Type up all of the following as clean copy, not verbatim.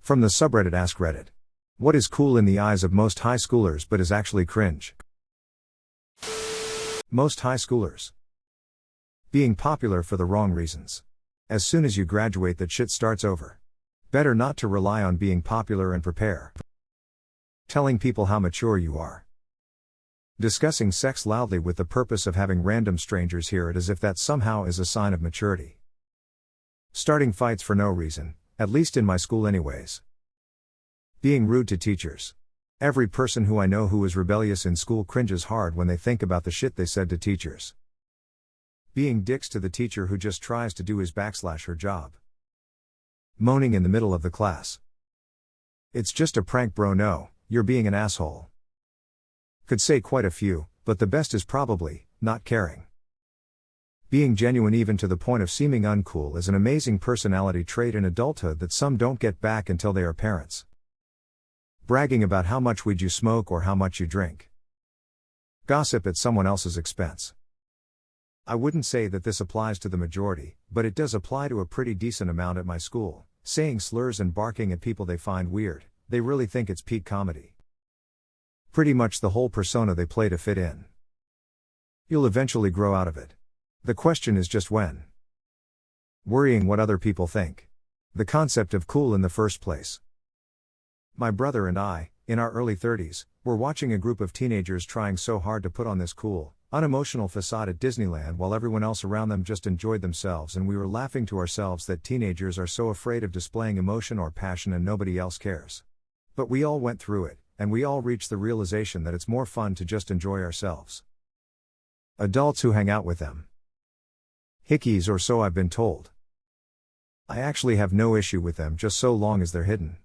From the subreddit Ask Reddit. What is cool in the eyes of most high schoolers but is actually cringe? Most high schoolers. Being popular for the wrong reasons. As soon as you graduate, that shit starts over. Better not to rely on being popular and prepare. Telling people how mature you are. Discussing sex loudly with the purpose of having random strangers hear it as if that somehow is a sign of maturity. Starting fights for no reason, at least in my school anyways. Being rude to teachers. Every person who I know who is rebellious in school cringes hard when they think about the shit they said to teachers. Being dicks to the teacher who just tries to do his/her job. Moaning in the middle of the class. It's just a prank, bro. No, you're being an asshole. Could say quite a few, but the best is probably not caring. Being genuine even to the point of seeming uncool is an amazing personality trait in adulthood that some don't get back until they are parents. Bragging about how much weed you smoke or how much you drink. Gossip at someone else's expense. I wouldn't say that this applies to the majority, but it does apply to a pretty decent amount at my school. Saying slurs and barking at people they find weird, they really think it's peak comedy. Pretty much the whole persona they play to fit in. You'll eventually grow out of it. The question is just when. Worrying what other people think. The concept of cool in the first place. My brother and I, in our early 30s, were watching a group of teenagers trying so hard to put on this cool, unemotional facade at Disneyland while everyone else around them just enjoyed themselves, and we were laughing to ourselves that teenagers are so afraid of displaying emotion or passion and nobody else cares. But we all went through it, and we all reached the realization that it's more fun to just enjoy ourselves. Adults who hang out with them. Hickeys, or so I've been told. I actually have no issue with them just so long as they're hidden.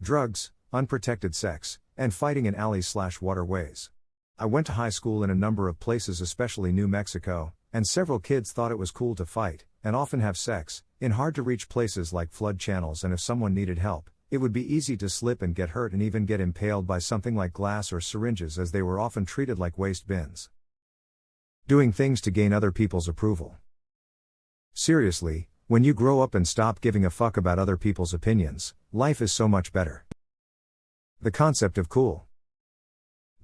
Drugs, unprotected sex, and fighting in alleys/waterways. I went to high school in a number of places, especially New Mexico, and several kids thought it was cool to fight, and often have sex, in hard-to-reach places like flood channels, and if someone needed help, it would be easy to slip and get hurt and even get impaled by something like glass or syringes, as they were often treated like waste bins. Doing things to gain other people's approval. Seriously, when you grow up and stop giving a fuck about other people's opinions, life is so much better. The concept of cool.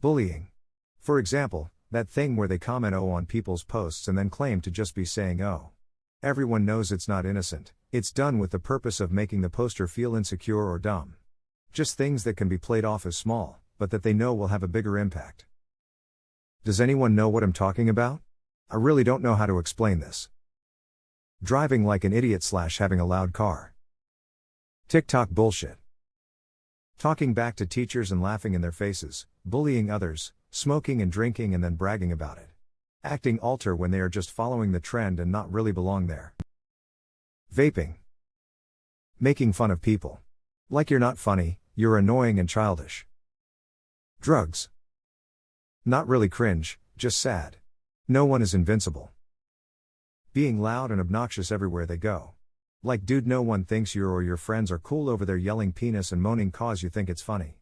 Bullying. For example, that thing where they comment "oh" on people's posts and then claim to just be saying "oh." Everyone knows it's not innocent, it's done with the purpose of making the poster feel insecure or dumb. Just things that can be played off as small, but that they know will have a bigger impact. Does anyone know what I'm talking about? I really don't know how to explain this. Driving like an idiot/having a loud car. TikTok bullshit. Talking back to teachers and laughing in their faces, bullying others, smoking and drinking and then bragging about it. Acting alter when they are just following the trend and not really belong there. Vaping. Making fun of people. Like you're not funny, you're annoying and childish. Drugs. Not really cringe, just sad. No one is invincible. Being loud and obnoxious everywhere they go. Like, dude, no one thinks you or your friends are cool over there yelling penis and moaning cause you think it's funny.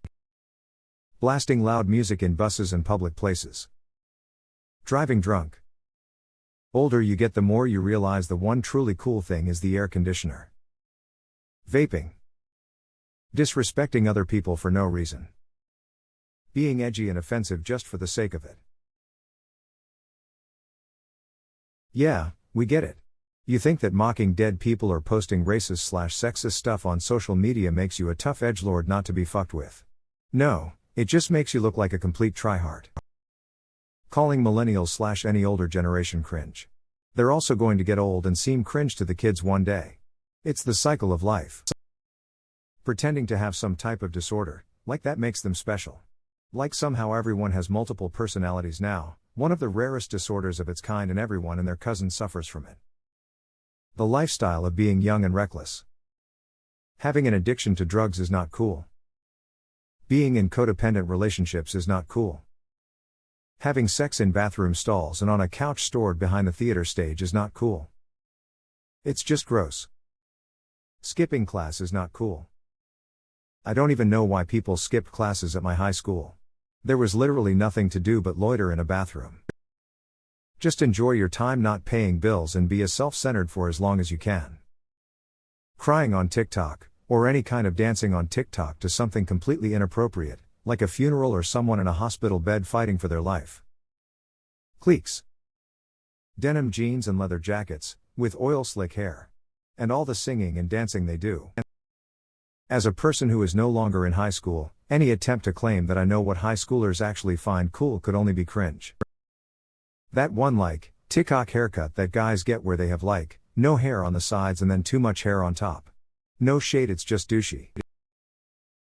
Blasting loud music in buses and public places. Driving drunk. Older you get, the more you realize the one truly cool thing is the air conditioner. Vaping. Disrespecting other people for no reason. Being edgy and offensive just for the sake of it. Yeah, we get it. You think that mocking dead people or posting racist/sexist stuff on social media makes you a tough edgelord not to be fucked with. No, it just makes you look like a complete tryhard. Calling millennials/any older generation cringe. They're also going to get old and seem cringe to the kids one day. It's the cycle of life. Pretending to have some type of disorder, like that makes them special. Like somehow everyone has multiple personalities now, one of the rarest disorders of its kind, and everyone and their cousin suffers from it. The lifestyle of being young and reckless. Having an addiction to drugs is not cool. Being in codependent relationships is not cool. Having sex in bathroom stalls and on a couch stored behind the theater stage is not cool. It's just gross. Skipping class is not cool. I don't even know why people skipped classes at my high school. There was literally nothing to do but loiter in a bathroom. Just enjoy your time not paying bills and be as self-centered for as long as you can. Crying on TikTok, Or any kind of dancing on TikTok to something completely inappropriate, like a funeral or someone in a hospital bed fighting for their life. Cliques. Denim jeans and leather jackets, with oil slick hair. And all the singing and dancing they do. As a person who is no longer in high school, any attempt to claim that I know what high schoolers actually find cool could only be cringe. That one TikTok haircut that guys get where they have no hair on the sides and then too much hair on top. No shade, it's just douchey.